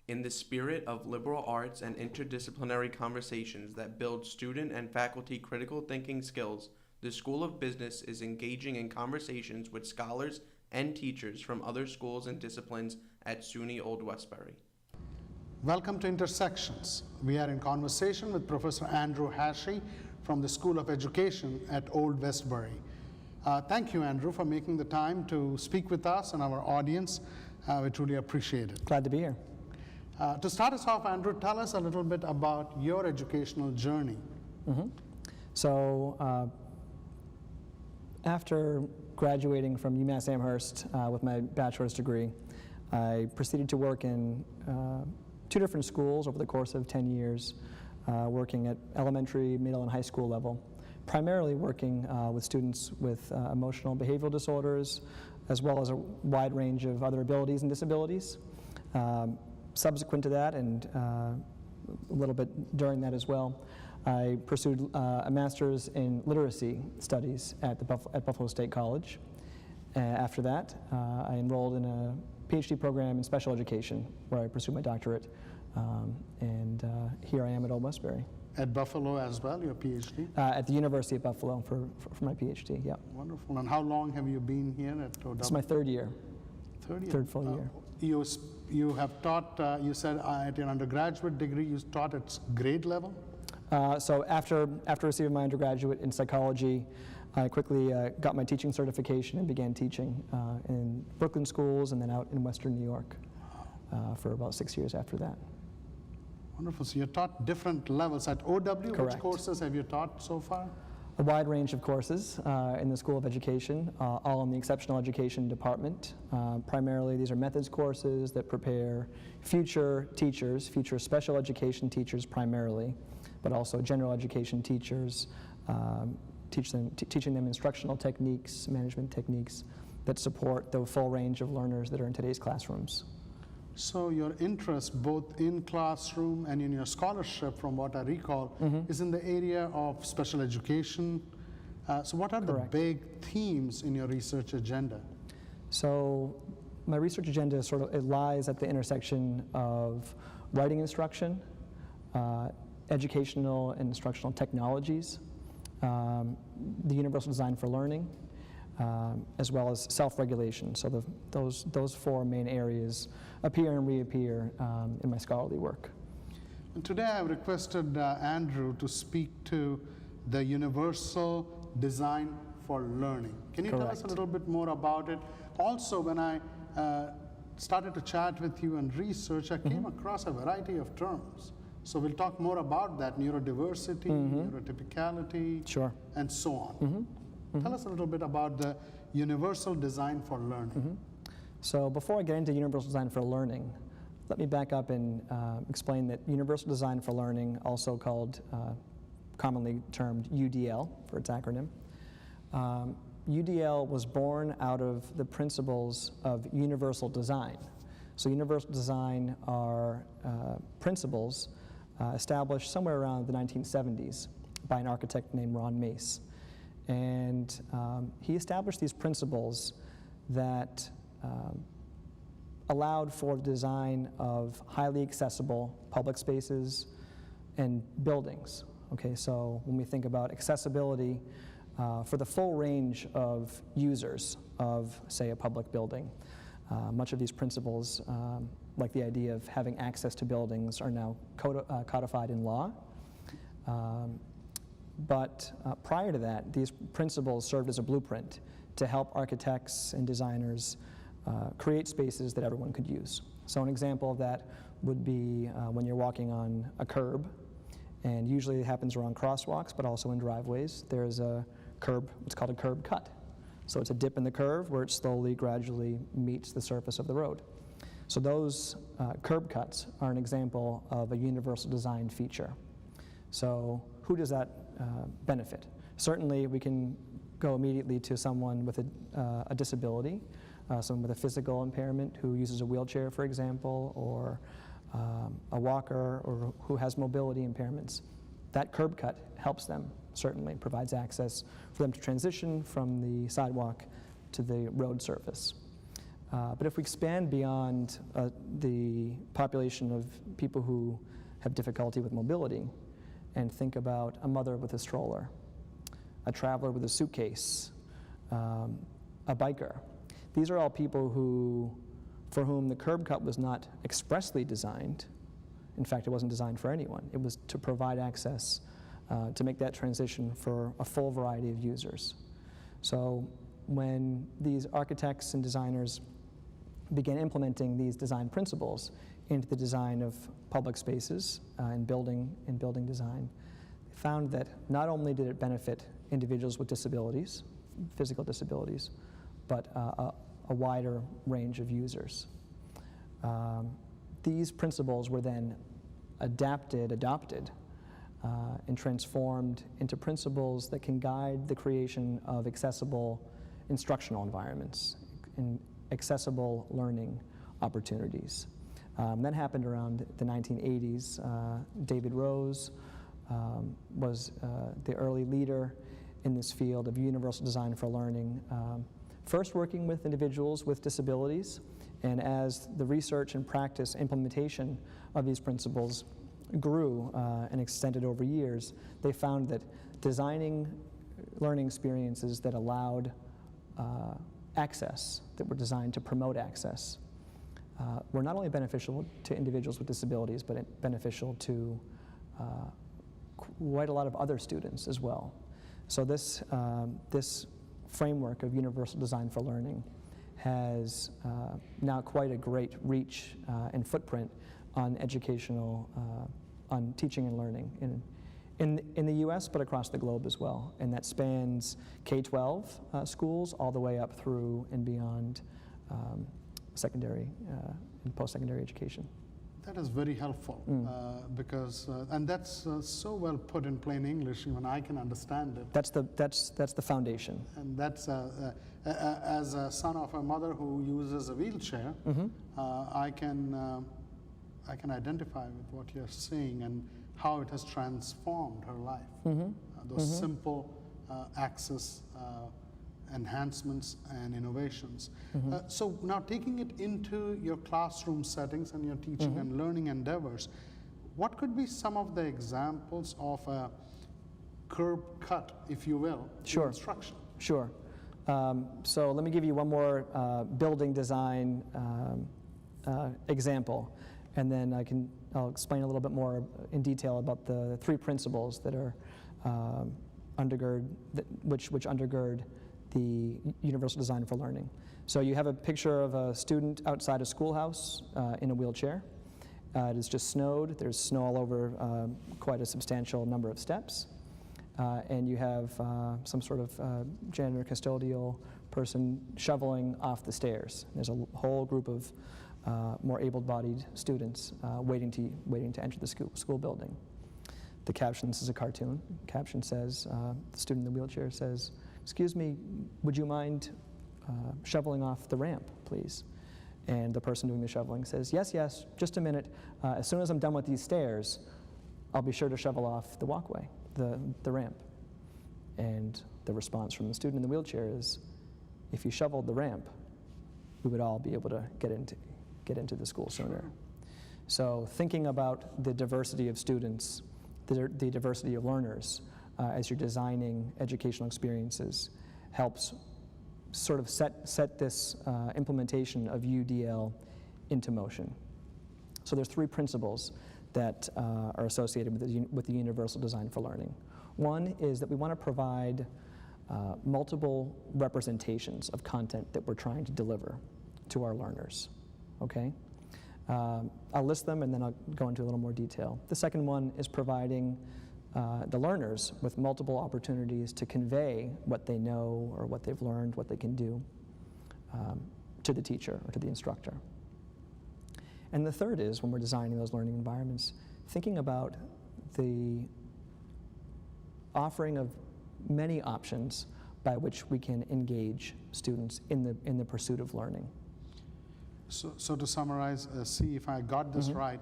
In the spirit of liberal arts and interdisciplinary conversations that build student and faculty critical thinking skills, the School of Business is engaging in conversations with scholars and teachers from other schools and disciplines at SUNY Old Westbury. Welcome to Intersections. We are in conversation with Professor Andrew Hashey from the School of Education at Old Westbury. Thank you, Andrew, for making the time to speak with us and our audience. We truly appreciate it. Glad to be here. To start us off, Andrew, tell us a little bit about your educational journey. So, after graduating from UMass Amherst with my bachelor's degree, I proceeded to work in 2 different schools over the course of 10 years, working at elementary, middle, and high school level, primarily working with students with emotional and behavioral disorders, as well as a wide range of other abilities and disabilities. Subsequent to that, and a little bit during that as well, I pursued a master's in literacy studies at Buffalo State College. After that, I enrolled in a PhD program in special education, where I pursued my doctorate, and here I am at Old Westbury. At Buffalo as well, your PhD? At the University of Buffalo for my PhD, yeah. Wonderful. And how long have you been here at OW? This is my 3rd year. Third full year. You have taught, you said at your undergraduate degree, you taught at grade level? So after receiving my undergraduate in psychology, I quickly got my teaching certification and began teaching in Brooklyn schools and then out in Western New York for about 6 years after that. Wonderful. So you taught different levels. At OW, Correct. Which courses have you taught so far? A wide range of courses in the School of Education, all in the Exceptional Education Department. Primarily, these are methods courses that prepare future teachers, future special education teachers primarily, but also general education teachers, teaching them instructional techniques, management techniques that support the full range of learners that are in today's classrooms. So your interest both in classroom and in your scholarship, from what I recall, is in the area of special education. So what are Correct. the big themes in your research agenda? So my research agenda it lies at the intersection of writing instruction, educational and instructional technologies, the universal design for learning, as well as self-regulation. So those 4 main areas appear and reappear in my scholarly work. And today I've requested Andrew to speak to the universal design for learning. Can you tell us a little bit more about it? Also, when I started to chat with you and research, I came across a variety of terms. So we'll talk more about that: neurodiversity, neurotypicality, Sure. and so on. Tell us a little bit about the universal design for learning. So before I get into universal design for learning, let me back up and explain that universal design for learning, also called, commonly termed UDL for its acronym, UDL was born out of the principles of universal design. So universal design are principles established somewhere around the 1970s by an architect named Ron Mace. And he established these principles that allowed for the design of highly accessible public spaces and buildings. Okay, so when we think about accessibility for the full range of users of, say, a public building, much of these principles, like the idea of having access to buildings, are now codified in law. But prior to that, these principles served as a blueprint to help architects and designers create spaces that everyone could use. So an example of that would be when you're walking on a curb, and usually it happens around crosswalks, but also in driveways. There's a curb, what's called a curb cut. So it's a dip in the curve where it slowly, gradually meets the surface of the road. So those curb cuts are an example of a universal design feature. So who does that benefit? Certainly we can go immediately to someone with a disability, someone with a physical impairment who uses a wheelchair, for example, or a walker, or who has mobility impairments. That curb cut helps them, certainly, provides access for them to transition from the sidewalk to the road surface. But if we expand beyond the population of people who have difficulty with mobility and think about a mother with a stroller, a traveler with a suitcase, a biker, these are all people for whom the curb cut was not expressly designed. In fact, it wasn't designed for anyone. It was to provide access, to make that transition for a full variety of users. So when these architects and designers began implementing these design principles into the design of public spaces and building design, they found that not only did it benefit individuals with disabilities, physical disabilities, but a wider range of users. These principles were then adopted, and transformed into principles that can guide the creation of accessible instructional environments and accessible learning opportunities. That happened around the 1980s. David Rose was the early leader in this field of universal design for learning, first working with individuals with disabilities, and as the research and practice implementation of these principles grew and extended over years, they found that designing learning experiences that allowed access, that were designed to promote access, were not only beneficial to individuals with disabilities, but beneficial to quite a lot of other students as well. So this framework of universal design for learning has now quite a great reach and footprint on on teaching and learning in the U.S., but across the globe as well. And that spans K-12 schools all the way up through and beyond secondary and post-secondary education. That is very helpful because, and that's so well put in plain English, even I can understand it. That's the foundation. And that's, as a son of a mother who uses a wheelchair, I can identify with what you're saying and how it has transformed her life. Those simple access enhancements and innovations. So now taking it into your classroom settings and your teaching and learning endeavors, what could be some of the examples of a curb cut, if you will, in instruction? Sure. So let me give you one more building design example, and then I'll explain a little bit more in detail about the three principles that are which undergird the universal design for learning. So you have a picture of a student outside a schoolhouse in a wheelchair. It has just snowed. There's snow all over quite a substantial number of steps. And you have some sort of janitor, custodial person shoveling off the stairs. There's a whole group of more able-bodied students waiting to enter the school building. The caption, this is a cartoon, the caption says, the student in the wheelchair says, "Excuse me, would you mind shoveling off the ramp, please?" And the person doing the shoveling says, yes, just a minute. As soon as I'm done with these stairs, I'll be sure to shovel off the walkway, the ramp. And the response from the student in the wheelchair is, if you shoveled the ramp, we would all be able to get into the school sooner. So thinking about the diversity of students, the diversity of learners, as you're designing educational experiences, helps sort of set this implementation of UDL into motion. So there's three principles that are associated with the universal design for learning. One is that we want to provide multiple representations of content that we're trying to deliver to our learners, okay? I'll list them and then I'll go into a little more detail. The second one is providing the learners with multiple opportunities to convey what they know or what they've learned, what they can do to the teacher or to the instructor. And the third is, when we're designing those learning environments, thinking about the offering of many options by which we can engage students in the pursuit of learning. So to summarize, see if I got this right,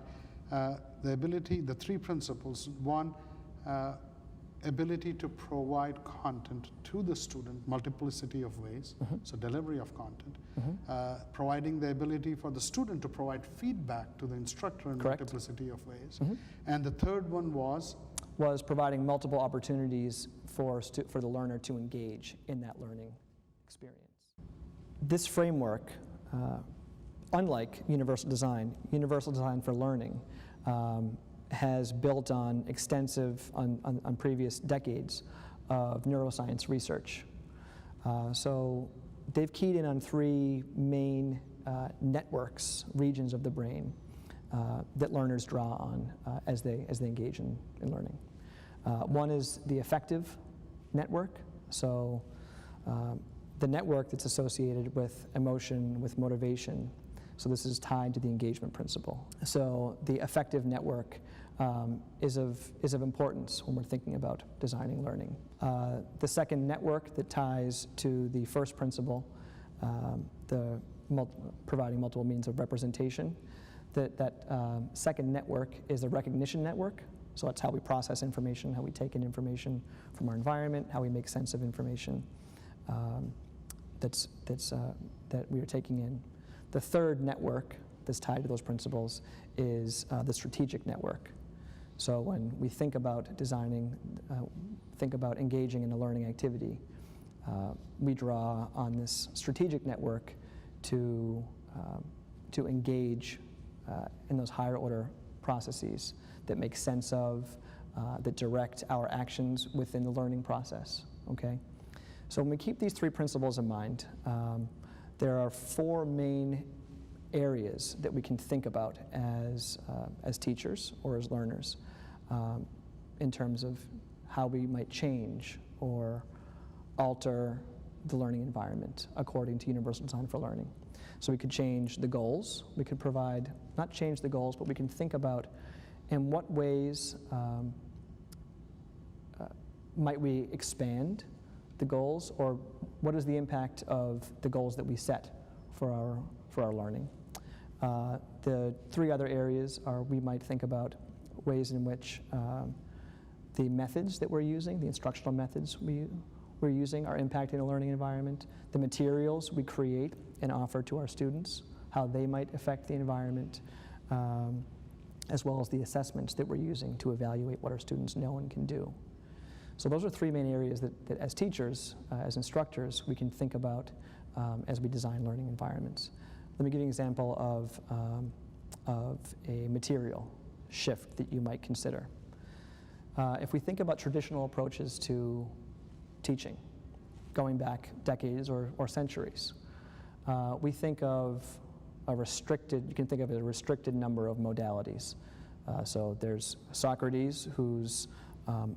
the three principles. One, ability to provide content to the student, multiplicity of ways, so delivery of content, providing the ability for the student to provide feedback to the instructor in Correct. multiplicity of ways. And the third one was providing multiple opportunities for the learner to engage in that learning experience. This framework, unlike universal design for learning, has built on on previous decades of neuroscience research. So they've keyed in on three main networks, regions of the brain that learners draw on as they engage in learning. One is the affective network, so the network that's associated with emotion, with motivation. So this is tied to the engagement principle. So the affective network is of importance when we're thinking about designing learning. The second network that ties to the first principle, providing multiple means of representation, that second network is the recognition network. So that's how we process information, how we take in information from our environment, how we make sense of information that we are taking in. The third network that's tied to those principles is the strategic network. So when we think about designing, think about engaging in a learning activity, we draw on this strategic network to engage in those higher order processes that make sense of, that direct our actions within the learning process, okay? So when we keep these three principles in mind, there are four main areas that we can think about as teachers or as learners in terms of how we might change or alter the learning environment according to universal design for learning. So we could change the goals, we could provide, not change the goals, but we can think about in what ways might we expand the goals, or what is the impact of the goals that we set for our learning. The three other areas are we might think about ways in which the methods that we're using, the instructional methods we're using are impacting the learning environment, the materials we create and offer to our students, how they might affect the environment, as well as the assessments that we're using to evaluate what our students know and can do. So those are three main areas that as teachers, as instructors, we can think about as we design learning environments. Let me give you an example of a material shift that you might consider. If we think about traditional approaches to teaching, going back decades or centuries, we think of you can think of a restricted number of modalities. So there's Socrates, who's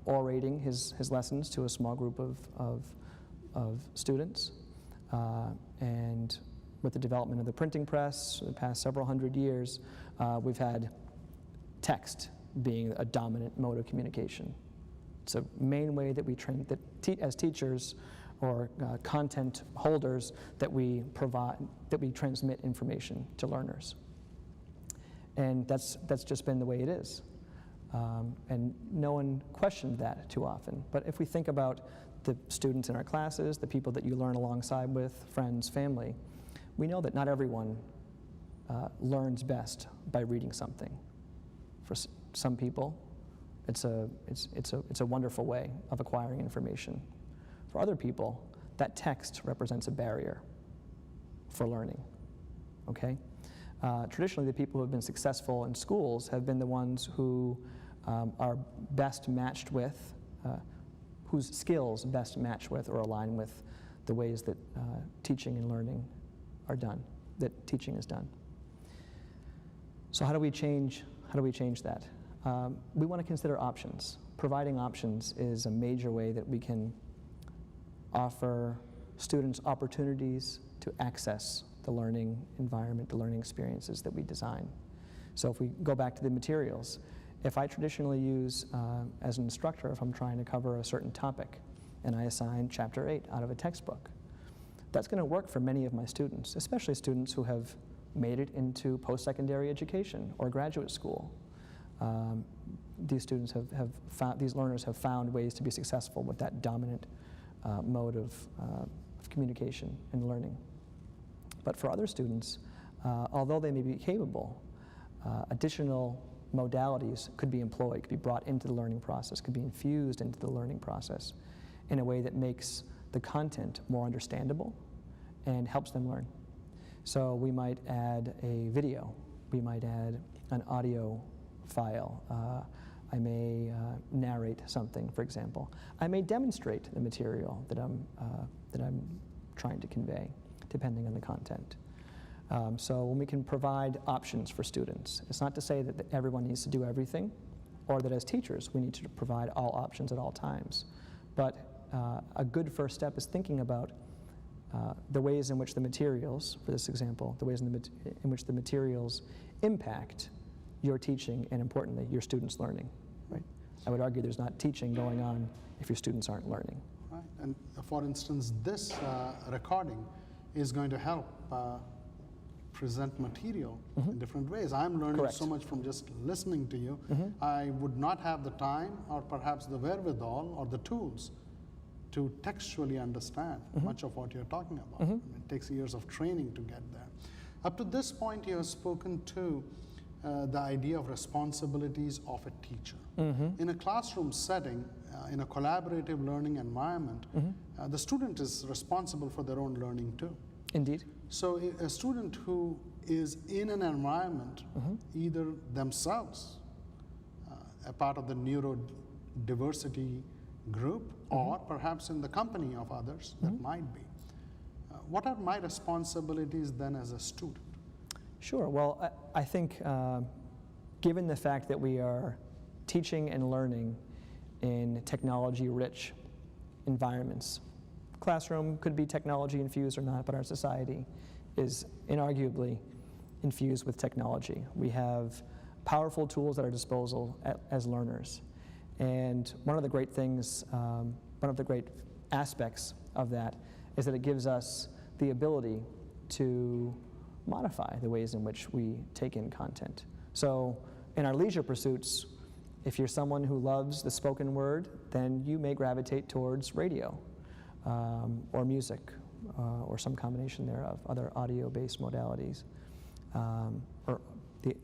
orating his lessons to a small group of students. And with the development of the printing press, the past several hundred years, we've had text being a dominant mode of communication. It's a main way that we train, as teachers or content holders, that we transmit information to learners. And that's just been the way it is. And no one questioned that too often. But if we think about the students in our classes, the people that you learn alongside with, friends, family, we know that not everyone learns best by reading something. For some people, it's a wonderful way of acquiring information. For other people, that text represents a barrier for learning, okay? Traditionally, the people who have been successful in schools have been the ones who are best matched with, whose skills best match with or align with the ways that teaching and learning are done, that teaching is done. So how do we change that? We want to consider options. Providing options is a major way that we can offer students opportunities to access the learning environment, the learning experiences that we design. So if we go back to the materials, if I traditionally use, as an instructor, if I'm trying to cover a certain topic, and I assign chapter 8 out of a textbook, that's going to work for many of my students, especially students who have made it into post-secondary education or graduate school. these learners have found ways to be successful with that dominant mode of communication and learning. But for other students, although they may be capable, additional modalities could be employed, could be brought into the learning process, could be infused into the learning process in a way that makes the content more understandable and helps them learn. So we might add a video, we might add an audio file, I may narrate something, for example. I may demonstrate the material that I'm trying to convey, depending on the content. So when we can provide options for students, it's not to say that everyone needs to do everything, or that as teachers we need to provide all options at all times. But a good first step is thinking about the ways in which the materials, for this example, the ways in which the materials impact your teaching and, importantly, your students' learning. Right? I would argue there's not teaching going on if your students aren't learning. Right. And for instance, this recording is going to help present material in different ways. I'm learning so much from just listening to you. I would not have the time or perhaps the wherewithal or the tools to textually understand much of what you're talking about. I mean, it takes years of training to get there. Up to this point, you have spoken to the idea of responsibilities of a teacher. In a classroom setting, in a collaborative learning environment, the student is responsible for their own learning too. Indeed. So a student who is in an environment, either themselves, a part of the neurodiversity group, or perhaps in the company of others, that might be. What are my responsibilities then as a student? Sure. Well, I think given the fact that we are teaching and learning in technology-rich environments, classroom could be technology infused or not, but our society is inarguably infused with technology. We have powerful tools at our disposal as learners. And one of the great things, one of the great aspects of that is that it gives us the ability to modify the ways in which we take in content. So in our leisure pursuits, if you're someone who loves the spoken word, then you may gravitate towards radio or music or some combination thereof, other audio-based modalities, or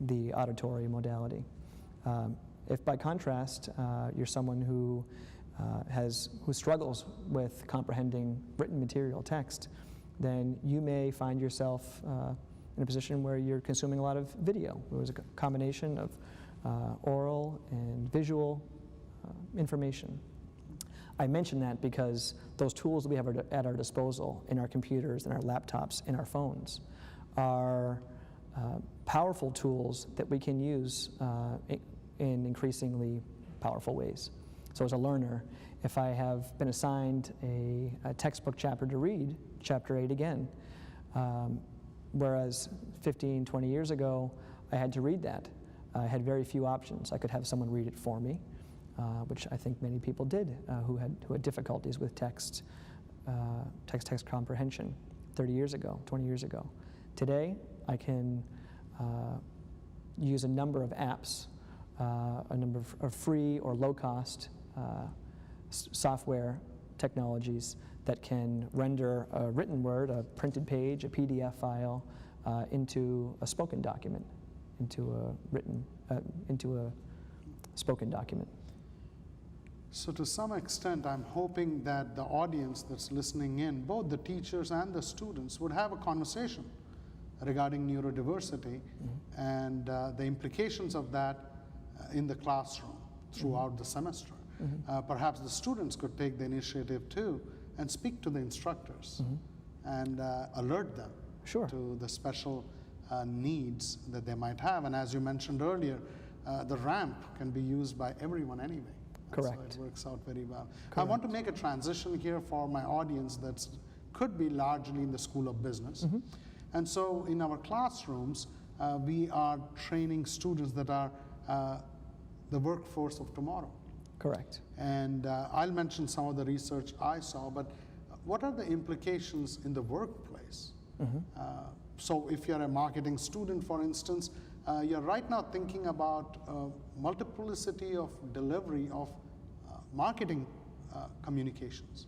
the auditory modality. If by contrast, you're someone who struggles with comprehending written material, text, then you may find yourself in a position where you're consuming a lot of video. It was a combination of oral and visual information. I mention that because those tools that we have at our disposal in our computers, in our laptops, in our phones are powerful tools that we can use in increasingly powerful ways. So as a learner, if I have been assigned a textbook chapter to read, chapter 8 again, whereas 15, 20 years ago, I had to read that. I had very few options. I could have someone read it for me, which I think many people did who had difficulties with text comprehension 30 years ago, 20 years ago. Today, I can use a number of apps, a number of free or low-cost software technologies that can render a written word, a printed page, a PDF file, into a spoken document, into a spoken document. So to some extent, I'm hoping that the audience that's listening in, both the teachers and the students, would have a conversation regarding neurodiversity and the implications of that in the classroom throughout the semester. Perhaps the students could take the initiative too and speak to the instructors and alert them to the special needs that they might have. And as you mentioned earlier, the ramp can be used by everyone anyway. Correct. So it works out very well. Correct. I want to make a transition here for my audience that could be largely in the School of Business. And so in our classrooms, we are training students that are the workforce of tomorrow. Correct. And I'll mention some of the research I saw, but what are the implications in the workplace? So if you're a marketing student, for instance, you're right now thinking about multiplicity of delivery of marketing communications.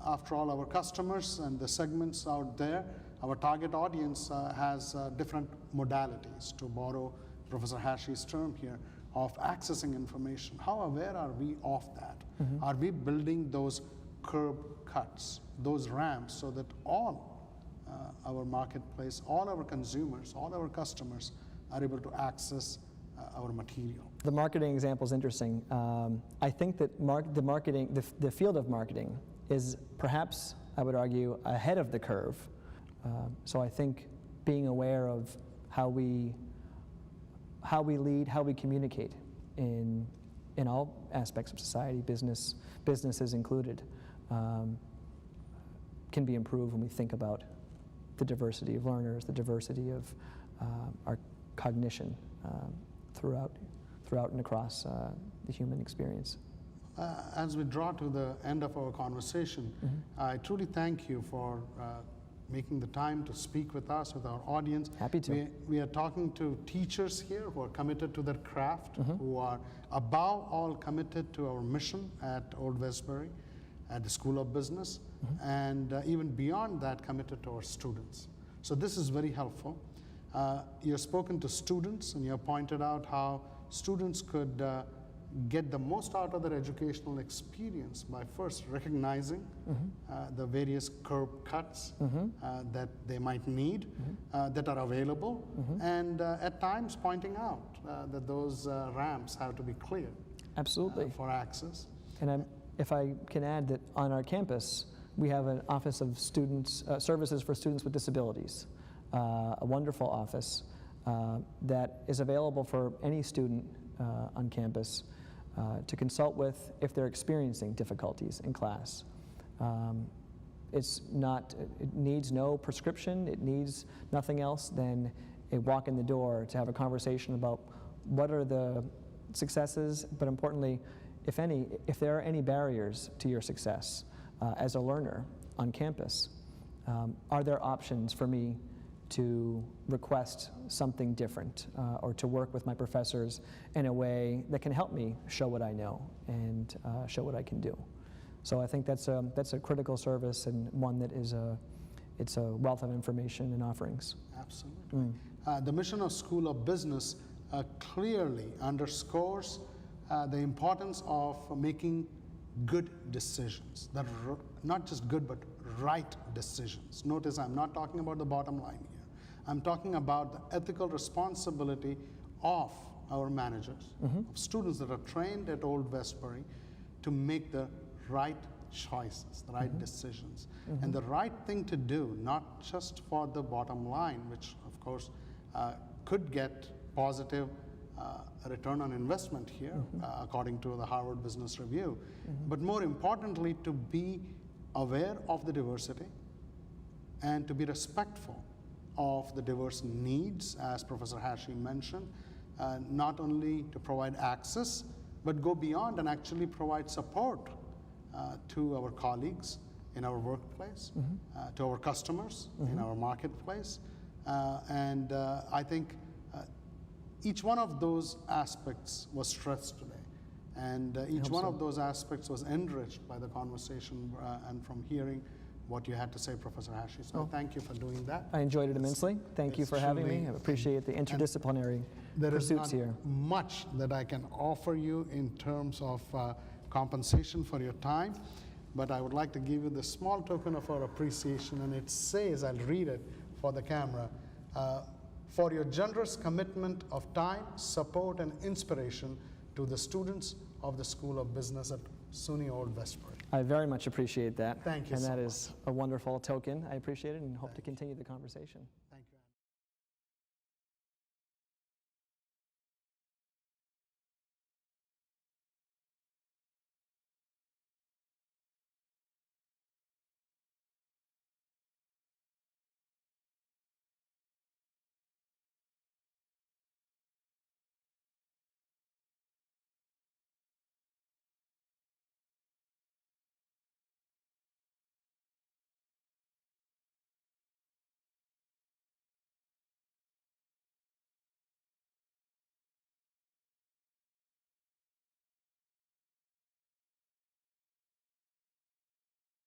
After all, our customers and the segments out there, our target audience has different modalities, to borrow Professor Hashey's term here, of accessing information. How aware are we of that? Are we building those curb cuts, those ramps, so that all our marketplace, all our consumers, all our customers are able to access our material? The marketing example is interesting. I think that the field of marketing is perhaps, I would argue, ahead of the curve. So I think being aware of how we lead, how we communicate in all aspects of society, businesses included, can be improved when we think about the diversity of learners, the diversity of our cognition throughout and across the human experience. As we draw to the end of our conversation, I truly thank you for making the time to speak with us, with our audience. Happy to. We are talking to teachers here who are committed to their craft, who are above all committed to our mission at Old Westbury, at the School of Business, and even beyond that, committed to our students. So this is very helpful. You've spoken to students, and you have pointed out how students could get the most out of their educational experience by first recognizing the various curb cuts that they might need, that are available, and at times pointing out that those ramps have to be cleared. Absolutely. For access. And if I can add that on our campus, we have an Office of Students, Services for Students with Disabilities, a wonderful office that is available for any student on campus to consult with if they're experiencing difficulties in class. It needs no prescription, it needs nothing else than a walk in the door to have a conversation about what are the successes, but importantly, if there are any barriers to your success as a learner on campus, are there options for me to request something different or to work with my professors in a way that can help me show what I know and show what I can do. So I think that's a critical service, and one that it's a wealth of information and offerings. Absolutely. The mission of School of Business clearly underscores the importance of making good decisions, that not just good but right decisions. Notice I'm not talking about the bottom line here. I'm talking about the ethical responsibility of our managers, of students that are trained at Old Westbury to make the right choices, the right decisions, and the right thing to do, not just for the bottom line, which of course could get positive return on investment here, according to the Harvard Business Review, but more importantly, to be aware of the diversity and to be respectful of the diverse needs, as Professor Hashey mentioned, not only to provide access, but go beyond and actually provide support to our colleagues in our workplace, to our customers in our marketplace. And I think each one of those aspects was stressed today. And each one of those aspects was enriched by the conversation and from hearing what you had to say, Professor Hashey. So thank you for doing that. I enjoyed it immensely. Thank you for having me. I appreciate the interdisciplinary pursuits here. There is not much that I can offer you in terms of compensation for your time, but I would like to give you the small token of our appreciation, and it says, I'll read it for the camera, for your generous commitment of time, support, and inspiration to the students of the School of Business at SUNY Old Westbury. I very much appreciate that. Thank you and so that much. is a wonderful token. I appreciate it and hope to continue the conversation.